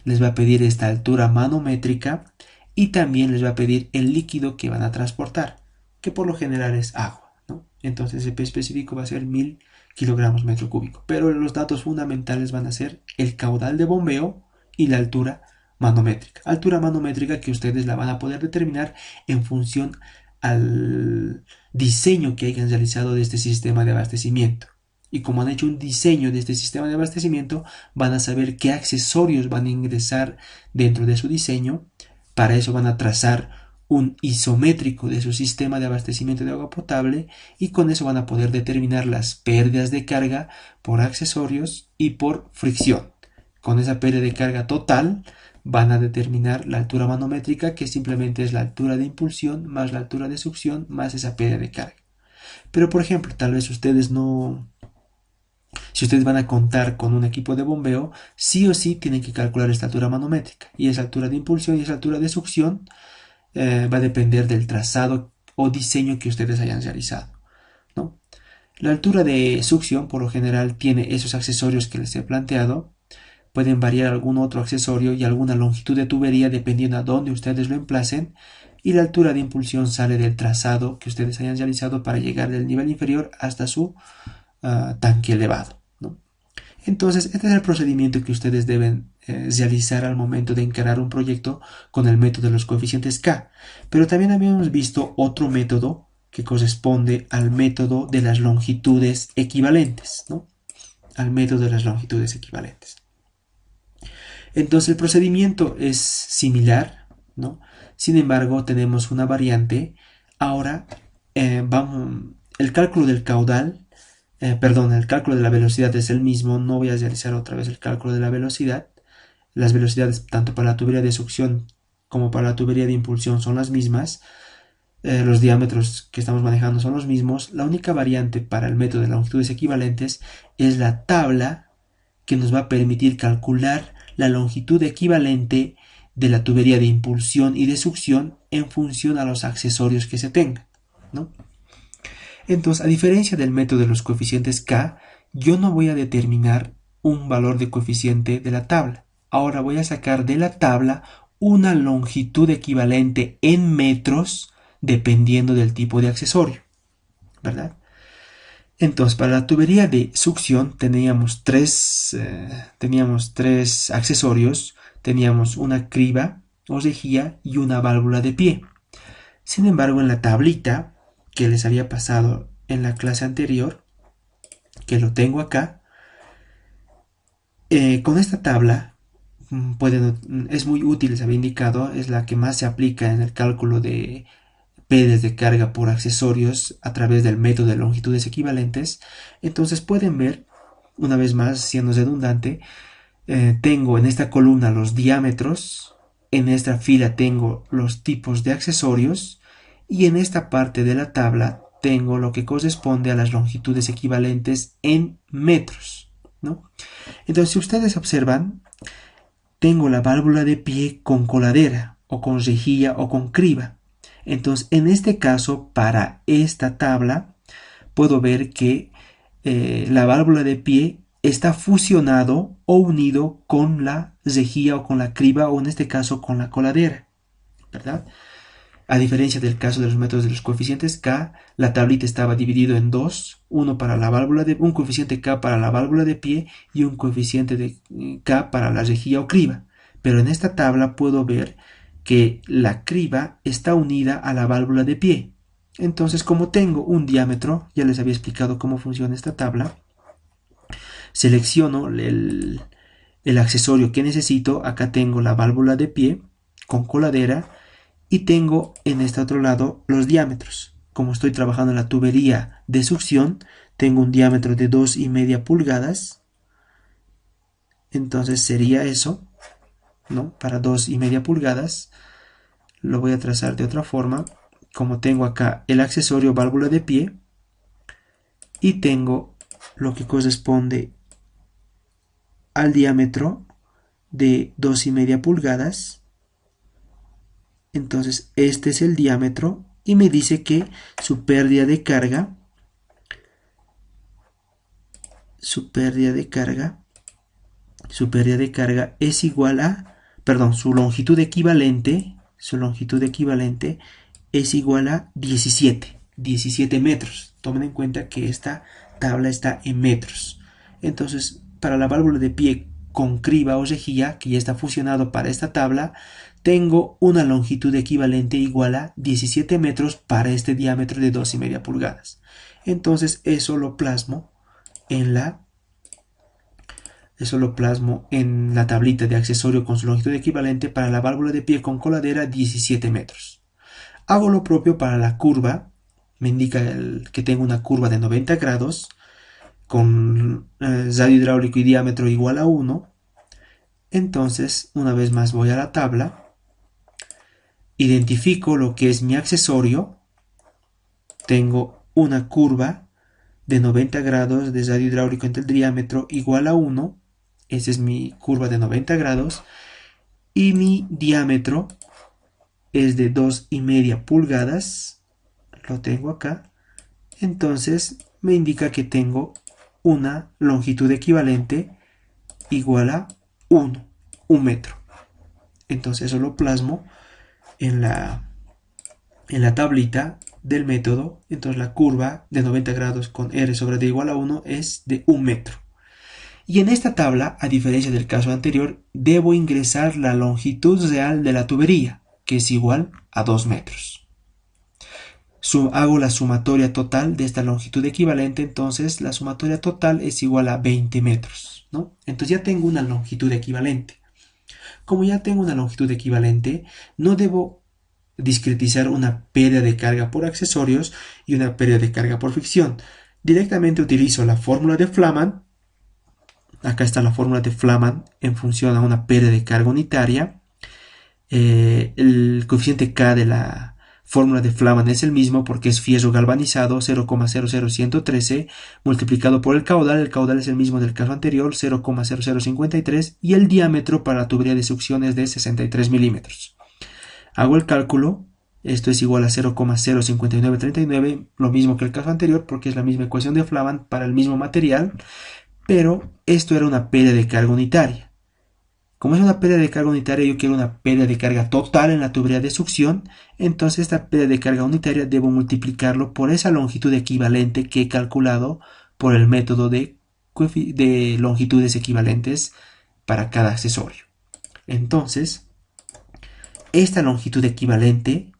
les va a pedir esta altura manométrica y también les va a pedir el líquido que van a transportar, que por lo general es agua, ¿no? Entonces el peso específico va a ser 1000 kilogramos metro cúbico, pero los datos fundamentales van a ser el caudal de bombeo y la altura manométrica que ustedes la van a poder determinar en función al diseño que hayan realizado de este sistema de abastecimiento. Y como han hecho un diseño de este sistema de abastecimiento, van a saber qué accesorios van a ingresar dentro de su diseño. Para eso van a trazar un isométrico de su sistema de abastecimiento de agua potable y con eso van a poder determinar las pérdidas de carga por accesorios y por fricción. Con esa pérdida de carga total van a determinar la altura manométrica, que simplemente es la altura de impulsión más la altura de succión más esa pérdida de carga. Pero por ejemplo, tal vez ustedes no... Si ustedes van a contar con un equipo de bombeo, sí o sí tienen que calcular esta altura manométrica. Y esa altura de impulsión y esa altura de succión va a depender del trazado o diseño que ustedes hayan realizado, ¿no? La altura de succión por lo general tiene esos accesorios que les he planteado. Pueden variar algún otro accesorio y alguna longitud de tubería dependiendo a dónde ustedes lo emplacen. Y la altura de impulsión sale del trazado que ustedes hayan realizado para llegar del nivel inferior hasta su tanque elevado, ¿no? Entonces, este es el procedimiento que ustedes deben realizar al momento de encarar un proyecto con el método de los coeficientes K. Pero también habíamos visto otro método que corresponde al método de las longitudes equivalentes, ¿no? Al método de las longitudes equivalentes. Entonces el procedimiento es similar, ¿no? Sin embargo, tenemos una variante. Ahora, el cálculo del caudal, el cálculo de la velocidad es el mismo. No voy a realizar otra vez el cálculo de la velocidad. Las velocidades tanto para la tubería de succión como para la tubería de impulsión son las mismas. Los diámetros que estamos manejando son los mismos. La única variante para el método de longitudes equivalentes es la tabla que nos va a permitir calcular la longitud equivalente de la tubería de impulsión y de succión en función a los accesorios que se tengan, ¿no? Entonces, a diferencia del método de los coeficientes K, yo no voy a determinar un valor de coeficiente de la tabla. Ahora voy a sacar de la tabla una longitud equivalente en metros dependiendo del tipo de accesorio, ¿verdad? Entonces, para la tubería de succión teníamos tres accesorios. Teníamos una criba o rejilla y una válvula de pie. Sin embargo, en la tablita que les había pasado en la clase anterior, que lo tengo acá, con esta tabla es muy útil, les había indicado, es la que más se aplica en el cálculo de PDs de carga por accesorios a través del método de longitudes equivalentes. Entonces pueden ver, una vez más, siendo redundante, tengo en esta columna los diámetros, en esta fila tengo los tipos de accesorios y en esta parte de la tabla tengo lo que corresponde a las longitudes equivalentes en metros, ¿no? Entonces, si ustedes observan, tengo la válvula de pie con coladera o con rejilla o con criba. Entonces, en este caso, para esta tabla, puedo ver que la válvula de pie está fusionado o unido con la rejilla o con la criba o en este caso con la coladera, ¿verdad? A diferencia del caso de los métodos de los coeficientes K, la tablita estaba dividido en dos, un coeficiente K para la válvula de pie y un coeficiente de K para la rejilla o criba. Pero en esta tabla puedo ver que la criba está unida a la válvula de pie. Entonces, como tengo un diámetro, ya les había explicado cómo funciona esta tabla, selecciono el accesorio que necesito. Acá tengo la válvula de pie con coladera y tengo en este otro lado los diámetros. Como estoy trabajando en la tubería de succión, tengo un diámetro de 2,5 pulgadas. Entonces sería eso, ¿no? Para 2,5 pulgadas. Lo voy a trazar de otra forma. Como tengo acá el accesorio válvula de pie y tengo lo que corresponde al diámetro de 2,5 pulgadas. Entonces este es el diámetro y me dice que su pérdida de carga es igual a, perdón, su longitud equivalente es igual a 17 metros. Tomen en cuenta que esta tabla está en metros. Entonces, para la válvula de pie con criba o rejilla, que ya está fusionado para esta tabla, tengo una longitud equivalente igual a 17 metros para este diámetro de 2,5 pulgadas. Entonces, eso lo plasmo en la tablita de accesorio con su longitud equivalente para la válvula de pie con coladera 17 metros. Hago lo propio para la curva. Me indica que tengo una curva de 90 grados con radio hidráulico y diámetro igual a 1. Entonces, una vez más voy a la tabla, identifico lo que es mi accesorio. Tengo una curva de 90 grados de radio hidráulico entre el diámetro igual a 1. Esa es mi curva de 90 grados. Y mi diámetro es de 2,5 pulgadas. Lo tengo acá. Entonces me indica que tengo una longitud equivalente igual a 1 metro. Entonces eso lo plasmo en la tablita del método. Entonces la curva de 90 grados con R sobre D igual a 1 es de 1 metro. Y en esta tabla, a diferencia del caso anterior, debo ingresar la longitud real de la tubería, que es igual a 2 metros. Hago la sumatoria total de esta longitud equivalente, entonces la sumatoria total es igual a 20 metros, ¿no? Entonces ya tengo una longitud equivalente. Como ya tengo una longitud equivalente, no debo discretizar una pérdida de carga por accesorios y una pérdida de carga por fricción. Directamente utilizo la fórmula de Flaman. Acá está la fórmula de Flaman en función a una pérdida de carga unitaria. El coeficiente K de la fórmula de Flaman es el mismo porque es fierro galvanizado 0,00113 multiplicado por el caudal es el mismo del caso anterior 0,0053 y el diámetro para la tubería de succión es de 63 milímetros. Hago el cálculo, esto es igual a 0,05939, lo mismo que el caso anterior porque es la misma ecuación de Flaman para el mismo material, pero esto era una pérdida de carga unitaria. Como es una pérdida de carga unitaria, yo quiero una pérdida de carga total en la tubería de succión, entonces esta pérdida de carga unitaria debo multiplicarlo por esa longitud equivalente que he calculado por el método de longitudes equivalentes para cada accesorio. Entonces, esta longitud equivalente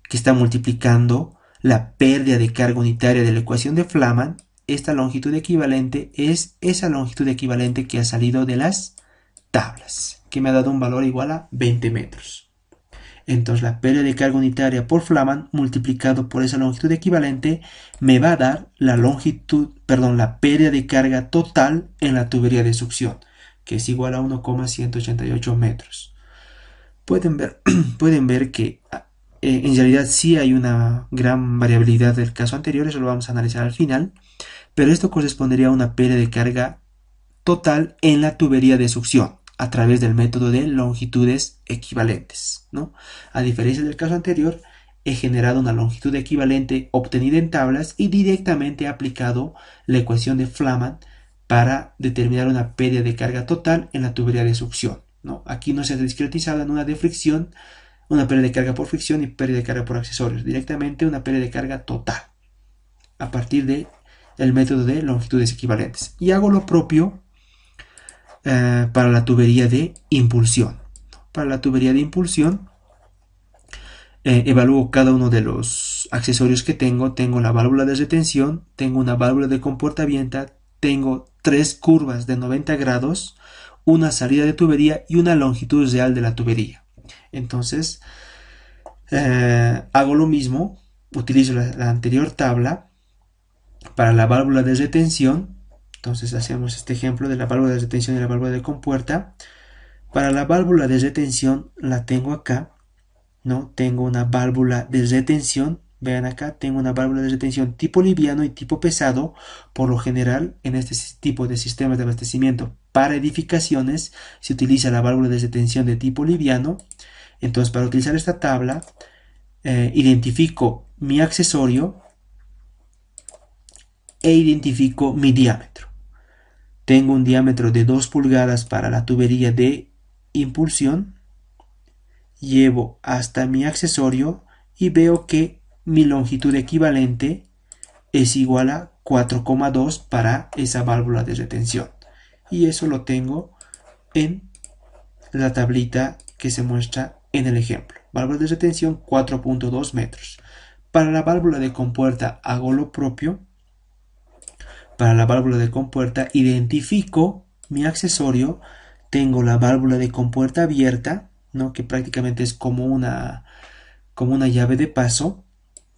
que está multiplicando la pérdida de carga unitaria de la ecuación de Flaman, esta longitud equivalente es esa longitud equivalente que ha salido de las tablas, que me ha dado un valor igual a 20 metros. Entonces la pérdida de carga unitaria por Flaman multiplicado por esa longitud equivalente me va a dar la pérdida de carga total en la tubería de succión, que es igual a 1,188 metros. Pueden ver que en realidad sí hay una gran variabilidad del caso anterior, eso lo vamos a analizar al final, pero esto correspondería a una pérdida de carga total en la tubería de succión a través del método de longitudes equivalentes, ¿no? A diferencia del caso anterior, he generado una longitud equivalente obtenida en tablas y directamente he aplicado la ecuación de Flaman para determinar una pérdida de carga total en la tubería de succión, ¿no? Aquí no se ha discretizado en una de fricción, una pérdida de carga por fricción y pérdida de carga por accesorios, directamente una pérdida de carga total a partir del método de longitudes equivalentes. Y hago lo propio para la tubería de impulsión. Para la tubería de impulsión evalúo cada uno de los accesorios que tengo. Tengo la válvula de retención, tengo una válvula de comportamiento, tengo 3 curvas de 90 grados, una salida de tubería y una longitud real de la tubería. Entonces hago lo mismo, utilizo la anterior tabla para la válvula de retención. Entonces hacemos este ejemplo de la válvula de retención y la válvula de compuerta. Para la válvula de retención la tengo acá, ¿no? Tengo una válvula de retención, vean acá, tengo una válvula de retención tipo liviano y tipo pesado. Por lo general, en este tipo de sistemas de abastecimiento para edificaciones se utiliza la válvula de retención de tipo liviano. Entonces, para utilizar esta tabla, identifico mi accesorio e identifico mi diámetro. Tengo un diámetro de 2 pulgadas para la tubería de impulsión. Llevo hasta mi accesorio y veo que mi longitud equivalente es igual a 4,2 para esa válvula de retención. Y eso lo tengo en la tablita que se muestra en el ejemplo. Válvula de retención 4,2 metros. Para la válvula de compuerta hago lo propio. Para la válvula de compuerta identifico mi accesorio, tengo la válvula de compuerta abierta, ¿no? Que prácticamente es como una llave de paso.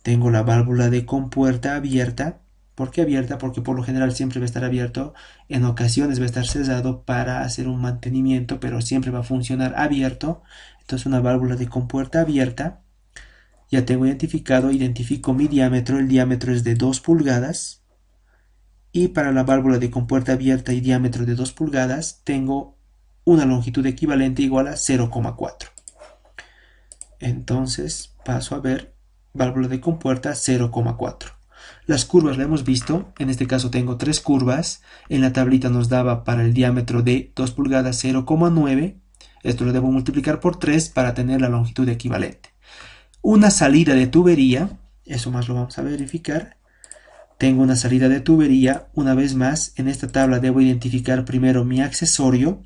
Tengo la válvula de compuerta abierta. ¿Por qué abierta? Porque por lo general siempre va a estar abierto, en ocasiones va a estar cerrado para hacer un mantenimiento, pero siempre va a funcionar abierto. Entonces una válvula de compuerta abierta. Ya tengo identifico mi diámetro, el diámetro es de 2 pulgadas. Y para la válvula de compuerta abierta y diámetro de 2 pulgadas tengo una longitud equivalente igual a 0,4. Entonces paso a ver válvula de compuerta 0,4. Las curvas la hemos visto, en este caso tengo 3 curvas, en la tablita nos daba para el diámetro de 2 pulgadas 0,9, esto lo debo multiplicar por 3 para tener la longitud equivalente. Una salida de tubería, eso más lo vamos a verificar. Tengo una salida de tubería, una vez más, en esta tabla debo identificar primero mi accesorio.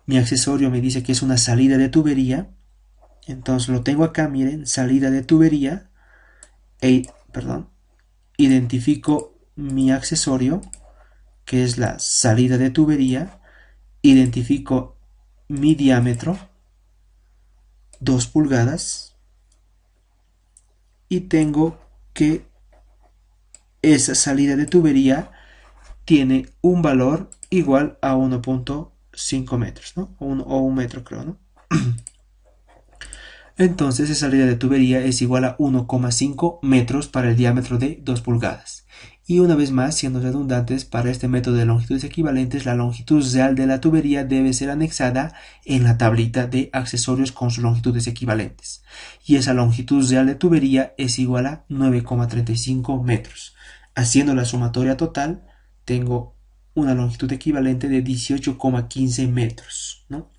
Mi accesorio me dice que es una salida de tubería, entonces lo tengo acá, miren, salida de tubería, identifico mi accesorio, que es la salida de tubería, identifico mi diámetro, 2 pulgadas, y tengo que esa salida de tubería tiene un valor igual a 1,5 metros, ¿no? O un metro, creo, ¿no? Entonces esa salida de tubería es igual a 1,5 metros para el diámetro de 2 pulgadas. Y una vez más, siendo redundantes, para este método de longitudes equivalentes, la longitud real de la tubería debe ser anexada en la tablita de accesorios con sus longitudes equivalentes. Y esa longitud real de tubería es igual a 9,35 metros. Haciendo la sumatoria total, tengo una longitud equivalente de 18,15 metros, ¿no?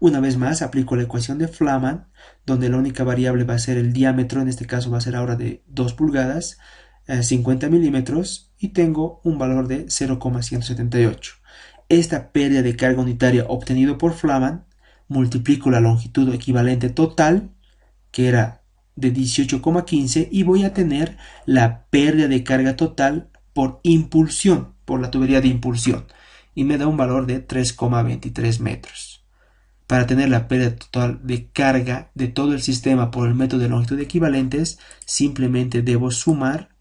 Una vez más, aplico la ecuación de Flaman, donde la única variable va a ser el diámetro, en este caso va a ser ahora de 2 pulgadas, 50 milímetros, y tengo un valor de 0,178. Esta pérdida de carga unitaria obtenido por Flaman, multiplico la longitud equivalente total, que era de 18,15, y voy a tener la pérdida de carga total por impulsión, por la tubería de impulsión, y me da un valor de 3,23 metros. Para tener la pérdida total de carga de todo el sistema por el método de longitud equivalentes, simplemente debo sumar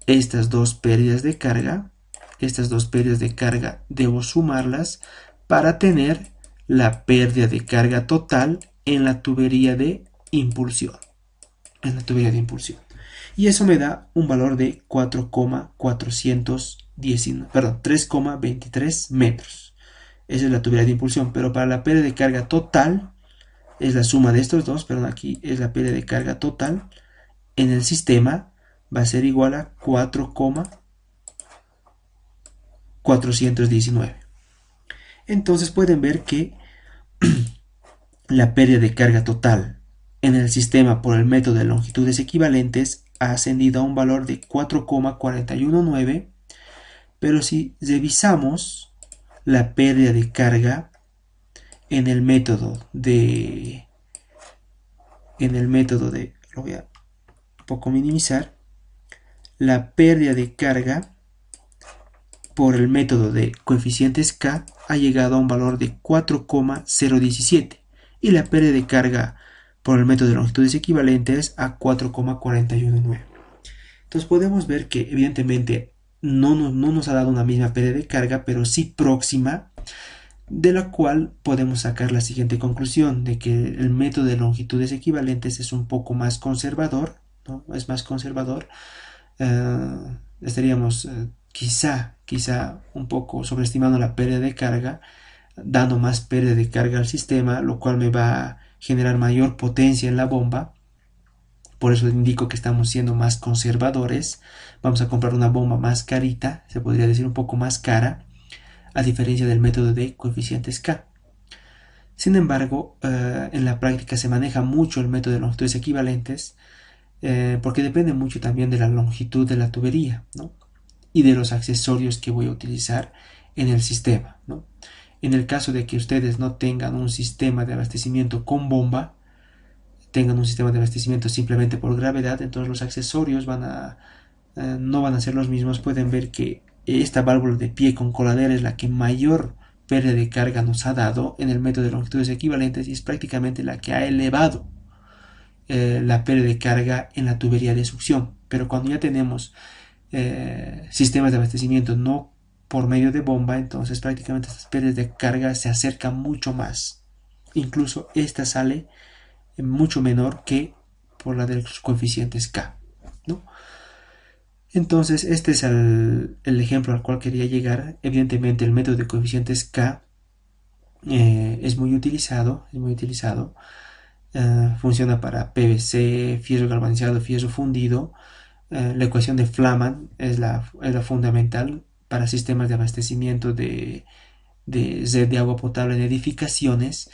estas dos pérdidas de carga. Estas dos pérdidas de carga debo sumarlas para tener la pérdida de carga total en la tubería de impulsión. Y eso me da un valor de 3,23 metros. Esa es la tubería de impulsión, pero para la pérdida de carga total, es la suma de estos dos, perdón, aquí es la pérdida de carga total en el sistema, va a ser igual a 4,419. Entonces pueden ver que la pérdida de carga total en el sistema por el método de longitudes equivalentes ha ascendido a un valor de 4,419, pero si revisamos la pérdida de carga en el método de lo voy a un poco minimizar, la pérdida de carga por el método de coeficientes K ha llegado a un valor de 4,017 y la pérdida de carga por el método de longitudes equivalentes a 4,419. Entonces podemos ver que evidentemente no nos ha dado una misma pérdida de carga, pero sí próxima, de la cual podemos sacar la siguiente conclusión, de que el método de longitudes equivalentes es un poco más conservador, ¿no? Es más conservador. Estaríamos quizá un poco sobreestimando la pérdida de carga, dando más pérdida de carga al sistema, lo cual me va a generar mayor potencia en la bomba. Por eso indico que estamos siendo más conservadores. Vamos a comprar una bomba más carita, se podría decir un poco más cara, a diferencia del método de coeficientes K. Sin embargo, en la práctica se maneja mucho el método de longitudes equivalentes, porque depende mucho también de la longitud de la tubería, ¿no? Y de los accesorios que voy a utilizar en el sistema, ¿no? En el caso de que ustedes no tengan un sistema de abastecimiento con bomba, tengan un sistema de abastecimiento simplemente por gravedad, entonces los accesorios no van a ser los mismos. Pueden ver que esta válvula de pie con coladera es la que mayor pérdida de carga nos ha dado en el método de longitudes equivalentes y es prácticamente la que ha elevado la pérdida de carga en la tubería de succión. Pero cuando ya tenemos sistemas de abastecimiento no por medio de bomba, entonces prácticamente estas pérdidas de carga se acercan mucho más. Incluso esta sale mucho menor que por la de los coeficientes K, ¿no? Entonces este es el ejemplo al cual quería llegar. Evidentemente el método de coeficientes K es muy utilizado, funciona para PVC, fierro galvanizado, fierro fundido. La ecuación de Flaman es la fundamental para sistemas de abastecimiento de red de agua potable en edificaciones,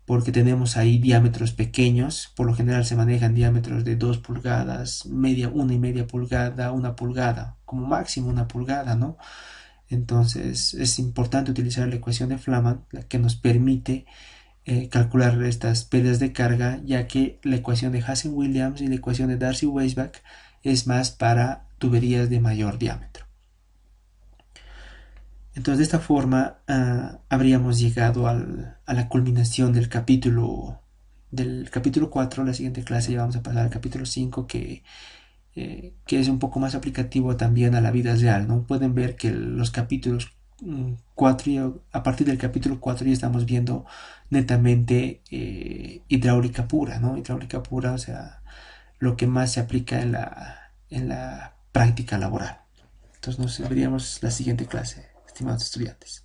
porque tenemos ahí diámetros pequeños. Por lo general se manejan diámetros de 2 pulgadas, una y media pulgada, 1 pulgada, como máximo 1 pulgada, ¿no? Entonces es importante utilizar la ecuación de Flaman, la que nos permite calcular estas pérdidas de carga, ya que la ecuación de Hazen-Williams y la ecuación de Darcy-Weisbach es más para tuberías de mayor diámetro. Entonces de esta forma habríamos llegado a la culminación del capítulo 4. La siguiente clase ya vamos a pasar al capítulo 5, que es un poco más aplicativo también a la vida real, ¿no? Pueden ver que los capítulos 4, a partir del capítulo 4 ya estamos viendo netamente hidráulica pura, ¿no? Hidráulica pura, o sea, lo que más se aplica en la práctica laboral. Entonces nos veríamos la siguiente clase, estimados estudiantes.